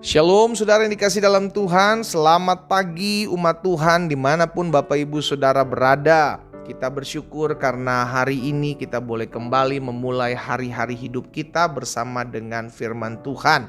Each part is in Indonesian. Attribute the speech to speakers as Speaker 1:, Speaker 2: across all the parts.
Speaker 1: Shalom saudara yang dikasih dalam Tuhan. Selamat pagi umat Tuhan dimanapun Bapak Ibu Saudara berada. Kita bersyukur karena hari ini kita boleh kembali memulai hari-hari hidup kita bersama dengan firman Tuhan.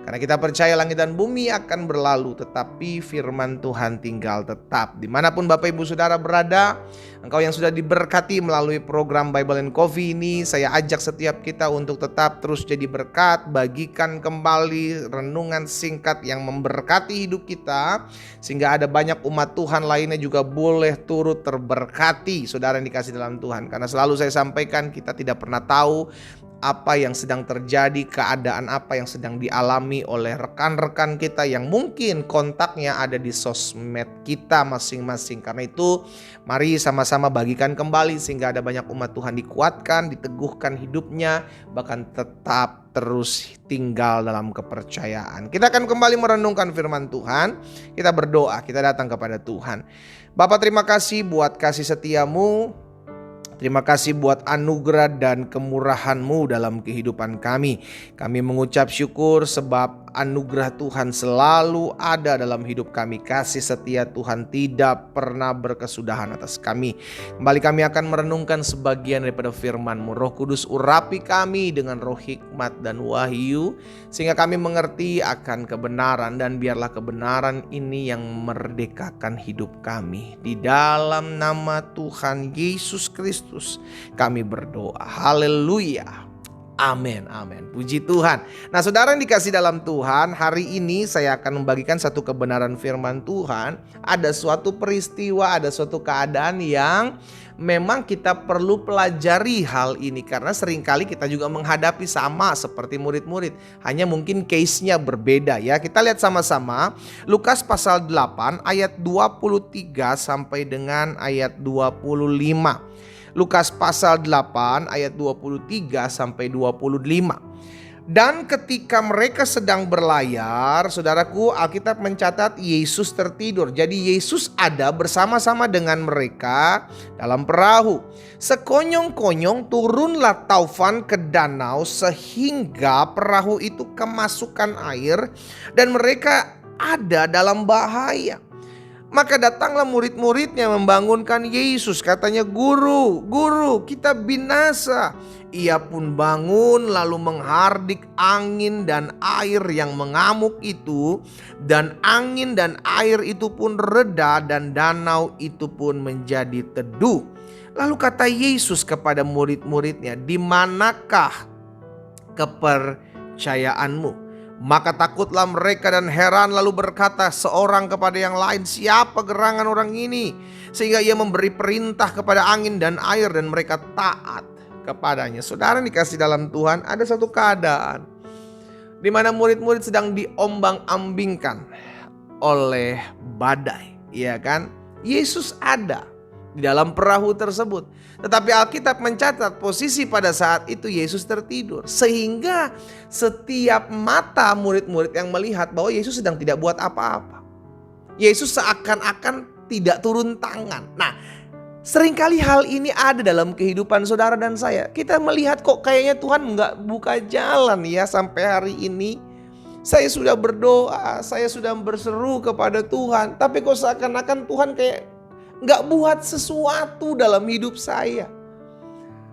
Speaker 1: Karena kita percaya langit dan bumi akan berlalu, tetapi firman Tuhan tinggal tetap. Dimanapun Bapak Ibu Saudara berada, engkau yang sudah diberkati melalui program Bible and Coffee ini, saya ajak setiap kita untuk tetap terus jadi berkat. Bagikan kembali renungan singkat yang memberkati hidup kita, sehingga ada banyak umat Tuhan lainnya juga boleh turut terberkati. Saudara yang dikasih dalam Tuhan, karena selalu saya sampaikan kita tidak pernah tahu apa yang sedang terjadi, keadaan apa yang sedang dialami oleh rekan-rekan kita yang mungkin kontaknya ada di sosmed kita masing-masing. Karena itu mari sama-sama bagikan kembali sehingga ada banyak umat Tuhan dikuatkan, diteguhkan hidupnya, bahkan tetap terus tinggal dalam kepercayaan. Kita akan kembali merenungkan firman Tuhan. Kita berdoa, kita datang kepada Tuhan. Bapa, terima kasih buat kasih setiamu. Terima kasih buat anugerah dan kemurahan-Mu dalam kehidupan kami. Kami mengucap syukur sebab anugerah Tuhan selalu ada dalam hidup kami. Kasih setia Tuhan tidak pernah berkesudahan atas kami. Kembali kami akan merenungkan sebagian daripada firman-Mu. Roh Kudus urapi kami dengan roh hikmat dan wahyu, sehingga kami mengerti akan kebenaran, dan biarlah kebenaran ini yang merdekakan hidup kami. Di dalam nama Tuhan Yesus Kristus kami berdoa. Haleluya. Amin, amin. Puji Tuhan. Nah, saudara yang dikasih dalam Tuhan, hari ini saya akan membagikan satu kebenaran firman Tuhan. Ada suatu peristiwa, ada suatu keadaan yang memang kita perlu pelajari hal ini, karena seringkali kita juga menghadapi sama seperti murid-murid. Hanya mungkin case-nya berbeda ya. Kita lihat sama-sama Lukas pasal 8 ayat 23 sampai dengan ayat 25. Lukas pasal 8 ayat 23 sampai 25. Dan ketika mereka sedang berlayar, saudaraku, Alkitab mencatat Yesus tertidur. Jadi Yesus ada bersama-sama dengan mereka dalam perahu. Sekonyong-konyong turunlah taufan ke danau sehingga perahu itu kemasukan air dan mereka ada dalam bahaya. Maka datanglah murid-muridnya membangunkan Yesus. Katanya, "Guru, guru, kita binasa." Ia pun bangun lalu menghardik angin dan air yang mengamuk itu. Dan angin dan air itu pun reda dan danau itu pun menjadi teduh. Lalu kata Yesus kepada murid-muridnya, "Di manakah kepercayaanmu?" Maka takutlah mereka dan heran, lalu berkata seorang kepada yang lain, "Siapa gerangan orang ini sehingga ia memberi perintah kepada angin dan air dan mereka taat kepadanya?" Saudara dikasih dalam Tuhan, ada satu keadaan di mana murid-murid sedang diombang-ambingkan oleh badai, ya kan? Yesus ada di dalam perahu tersebut. Tetapi Alkitab mencatat posisi pada saat itu Yesus tertidur. Sehingga setiap mata murid-murid yang melihat bahwa Yesus sedang tidak buat apa-apa. Yesus seakan-akan tidak turun tangan. Nah, seringkali hal ini ada dalam kehidupan saudara dan saya. Kita melihat kok kayaknya Tuhan nggak buka jalan ya sampai hari ini. Saya sudah berdoa, saya sudah berseru kepada Tuhan. Tapi kok seakan-akan Tuhan kayak nggak buat sesuatu dalam hidup saya.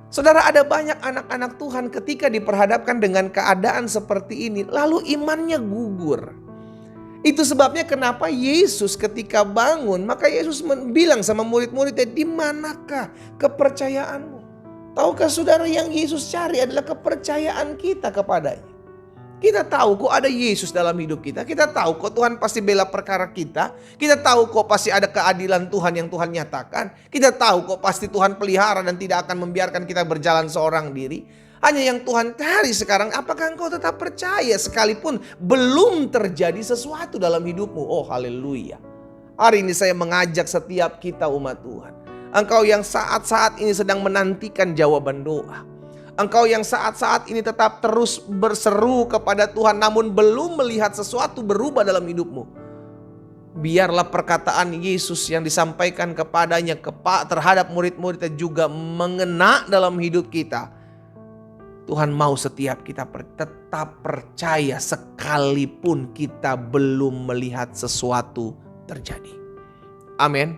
Speaker 1: Saudara, ada banyak anak-anak Tuhan ketika diperhadapkan dengan keadaan seperti ini, lalu imannya gugur. Itu sebabnya kenapa Yesus ketika bangun, maka Yesus bilang sama murid-muridnya, "Di manakah kepercayaanmu?" Tahukah saudara, yang Yesus cari adalah kepercayaan kita kepadanya. Kita tahu kok ada Yesus dalam hidup kita. Kita tahu kok Tuhan pasti bela perkara kita. Kita tahu kok pasti ada keadilan Tuhan yang Tuhan nyatakan. Kita tahu kok pasti Tuhan pelihara dan tidak akan membiarkan kita berjalan seorang diri. Hanya yang Tuhan cari sekarang, apakah engkau tetap percaya sekalipun belum terjadi sesuatu dalam hidupmu? Oh, haleluya. Hari ini saya mengajak setiap kita umat Tuhan. Engkau yang saat-saat ini sedang menantikan jawaban doa. Engkau yang saat-saat ini tetap terus berseru kepada Tuhan namun belum melihat sesuatu berubah dalam hidupmu. Biarlah perkataan Yesus yang disampaikan kepadanya terhadap murid-muridnya juga mengena dalam hidup kita. Tuhan mau setiap kita tetap percaya sekalipun kita belum melihat sesuatu terjadi. Amin.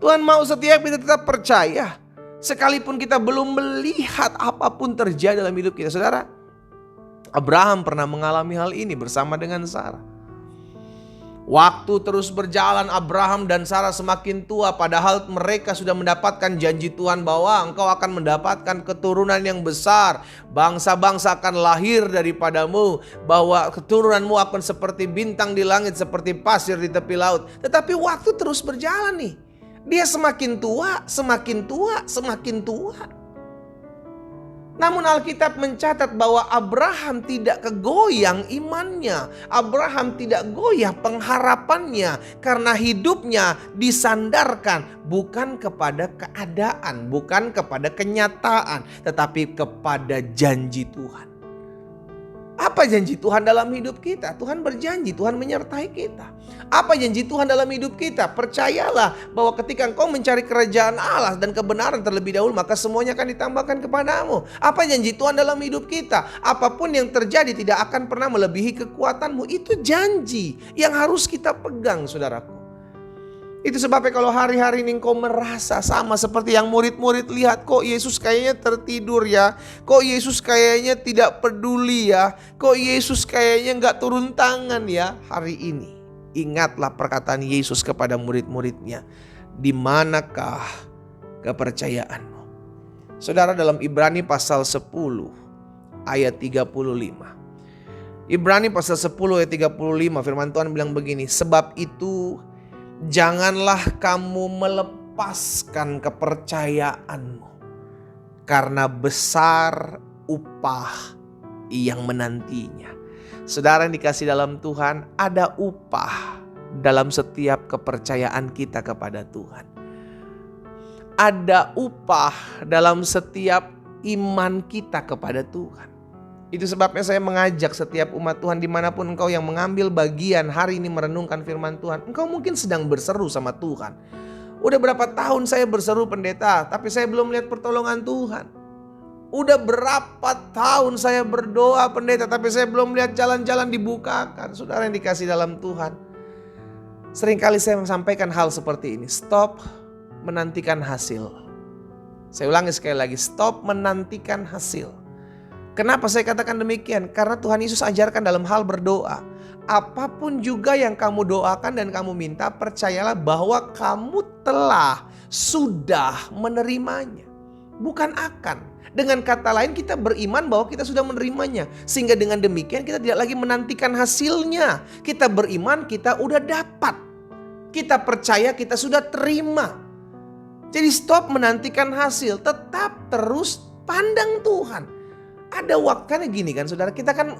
Speaker 1: Tuhan mau setiap kita tetap percaya sekalipun kita belum melihat apapun terjadi dalam hidup kita. Saudara, Abraham pernah mengalami hal ini bersama dengan Sarah. Waktu terus berjalan, Abraham dan Sarah semakin tua, padahal mereka sudah mendapatkan janji Tuhan bahwa engkau akan mendapatkan keturunan yang besar. Bangsa-bangsa akan lahir daripadamu, bahwa keturunanmu akan seperti bintang di langit, seperti pasir di tepi laut. Tetapi waktu terus berjalan nih. Dia semakin tua, semakin tua, semakin tua. Namun Alkitab mencatat bahwa Abraham tidak kegoyang imannya. Abraham tidak goyah pengharapannya karena hidupnya disandarkan bukan kepada keadaan, bukan kepada kenyataan, tetapi kepada janji Tuhan. Apa janji Tuhan dalam hidup kita? Tuhan berjanji, Tuhan menyertai kita. Apa janji Tuhan dalam hidup kita? Percayalah bahwa ketika engkau mencari kerajaan Allah dan kebenaran terlebih dahulu, maka semuanya akan ditambahkan kepadamu. Apa janji Tuhan dalam hidup kita? Apapun yang terjadi tidak akan pernah melebihi kekuatanmu. Itu janji yang harus kita pegang, saudaraku. Itu sebabnya kalau hari-hari ini engkau merasa sama seperti yang murid-murid lihat, kok Yesus kayaknya tertidur ya, kok Yesus kayaknya tidak peduli ya, kok Yesus kayaknya gak turun tangan ya. Hari ini ingatlah perkataan Yesus kepada murid-muridnya, di manakah kepercayaanmu? Saudara, dalam Ibrani pasal 10 ayat 35. Ibrani pasal 10 ayat 35 firman Tuhan bilang begini, sebab itu janganlah kamu melepaskan kepercayaanmu, karena besar upah yang menantinya. Saudara yang dikasih dalam Tuhan, ada upah dalam setiap kepercayaan kita kepada Tuhan. Ada upah dalam setiap iman kita kepada Tuhan. Itu sebabnya saya mengajak setiap umat Tuhan dimanapun engkau yang mengambil bagian hari ini merenungkan firman Tuhan. Engkau mungkin sedang berseru sama Tuhan. Udah berapa tahun saya berseru pendeta, tapi saya belum lihat pertolongan Tuhan. Udah berapa tahun saya berdoa pendeta, tapi saya belum lihat jalan-jalan dibukakan. Saudara yang dikasih dalam Tuhan, seringkali saya menyampaikan hal seperti ini. Stop menantikan hasil. Saya ulangi sekali lagi, stop menantikan hasil. Kenapa saya katakan demikian? Karena Tuhan Yesus ajarkan dalam hal berdoa. Apapun juga yang kamu doakan dan kamu minta, percayalah bahwa kamu sudah menerimanya. Bukan akan. Dengan kata lain, kita beriman bahwa kita sudah menerimanya. Sehingga dengan demikian kita tidak lagi menantikan hasilnya. Kita beriman, kita udah dapat. Kita percaya, kita sudah terima. Jadi stop menantikan hasil. Tetap terus pandang Tuhan. Ada waktunya gini kan saudara, kita kan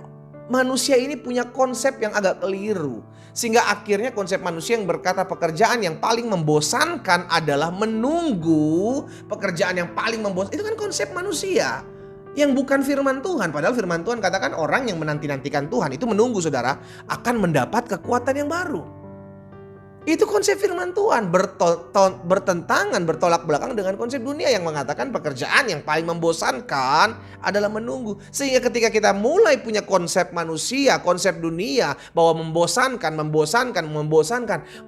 Speaker 1: manusia ini punya konsep yang agak keliru. Sehingga akhirnya konsep manusia yang berkata pekerjaan yang paling membosankan adalah menunggu pekerjaan yang paling membosankan. Itu kan konsep manusia yang bukan firman Tuhan. Padahal firman Tuhan katakan orang yang menanti-nantikan Tuhan itu menunggu saudara akan mendapat kekuatan yang baru. Itu konsep firman Tuhan bertentangan, bertolak belakang dengan konsep dunia yang mengatakan pekerjaan yang paling membosankan adalah menunggu. Sehingga ketika kita mulai punya konsep manusia, konsep dunia bahwa membosankan,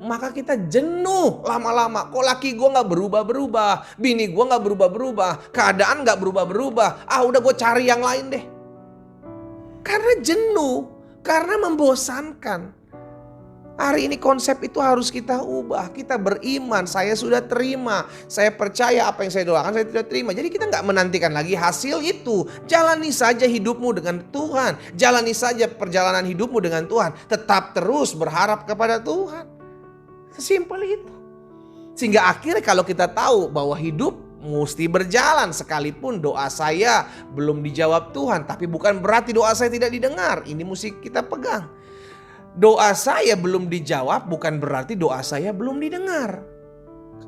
Speaker 1: maka kita jenuh lama-lama. Kok laki gue gak berubah-berubah, bini gue gak berubah-berubah, keadaan gak berubah-berubah. Udah gue cari yang lain deh. Karena jenuh, karena membosankan. Hari ini konsep itu harus kita ubah. Kita beriman, saya sudah terima. Saya percaya apa yang saya doakan, saya sudah terima. Jadi kita gak menantikan lagi hasil itu. Jalani saja hidupmu dengan Tuhan. Jalani saja perjalanan hidupmu dengan Tuhan. Tetap terus berharap kepada Tuhan. Sesimpel itu. Sehingga akhirnya kalau kita tahu bahwa hidup mesti berjalan, sekalipun doa saya belum dijawab Tuhan, tapi bukan berarti doa saya tidak didengar. Ini mesti kita pegang. Doa saya belum dijawab bukan berarti doa saya belum didengar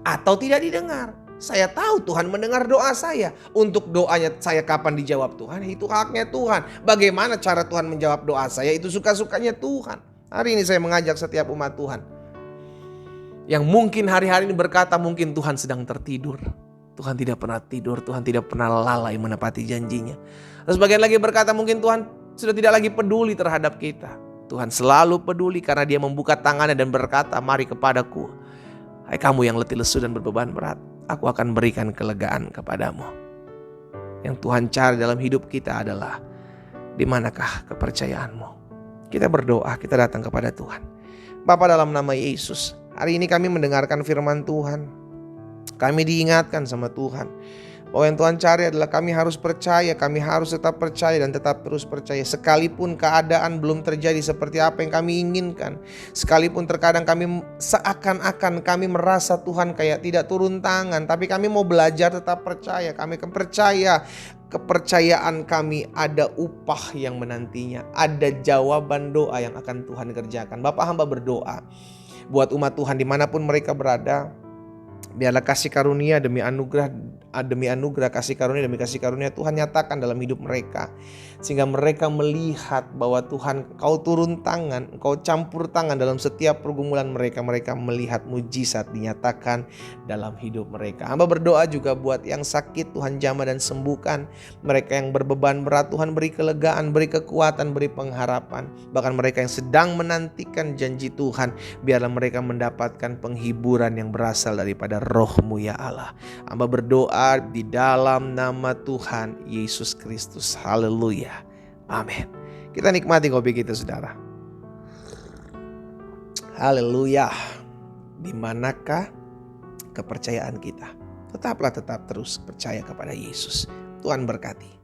Speaker 1: atau tidak didengar. Saya tahu Tuhan mendengar doa saya. Untuk doanya saya kapan dijawab Tuhan, itu haknya Tuhan. Bagaimana cara Tuhan menjawab doa saya, itu suka-sukanya Tuhan. Hari ini saya mengajak setiap umat Tuhan yang mungkin hari-hari ini berkata mungkin Tuhan sedang tertidur. Tuhan tidak pernah tidur, Tuhan tidak pernah lalai menepati janjinya. Dan sebagian lagi berkata mungkin Tuhan sudah tidak lagi peduli terhadap kita. Tuhan selalu peduli karena Dia membuka tangannya dan berkata, mari kepadaku, hai kamu yang letih lesu dan berbeban berat, aku akan berikan kelegaan kepadamu. Yang Tuhan cari dalam hidup kita adalah, di manakah kepercayaanmu? Kita berdoa, kita datang kepada Tuhan. Bapa, dalam nama Yesus, hari ini kami mendengarkan firman Tuhan. Kami diingatkan sama Tuhan bahwa yang Tuhan cari adalah kami harus percaya, kami harus tetap percaya dan tetap terus percaya. Sekalipun keadaan belum terjadi seperti apa yang kami inginkan, sekalipun terkadang kami seakan-akan kami merasa Tuhan kayak tidak turun tangan, tapi kami mau belajar tetap percaya. Kami akan percaya, kepercayaan kami ada upah yang menantinya, ada jawaban doa yang akan Tuhan kerjakan. Bapak, hamba berdoa buat umat Tuhan dimanapun mereka berada. Biarlah kasih karunia demi anugerah kasih karunia demi kasih karunia Tuhan nyatakan dalam hidup mereka. Sehingga mereka melihat bahwa Tuhan Kau turun tangan, Kau campur tangan dalam setiap pergumulan mereka. Mereka melihat mujizat dinyatakan dalam hidup mereka. Hamba berdoa juga buat yang sakit, Tuhan jamah dan sembuhkan. Mereka yang berbeban berat, Tuhan beri kelegaan, beri kekuatan, beri pengharapan. Bahkan mereka yang sedang menantikan janji Tuhan, biarlah mereka mendapatkan penghiburan yang berasal daripada Roh-Mu ya Allah. Hamba berdoa di dalam nama Tuhan Yesus Kristus. Haleluya. Amin. Kita nikmati kopi kita, saudara. Haleluya. Di manakah kepercayaan kita? Tetap terus percaya kepada Yesus. Tuhan berkati.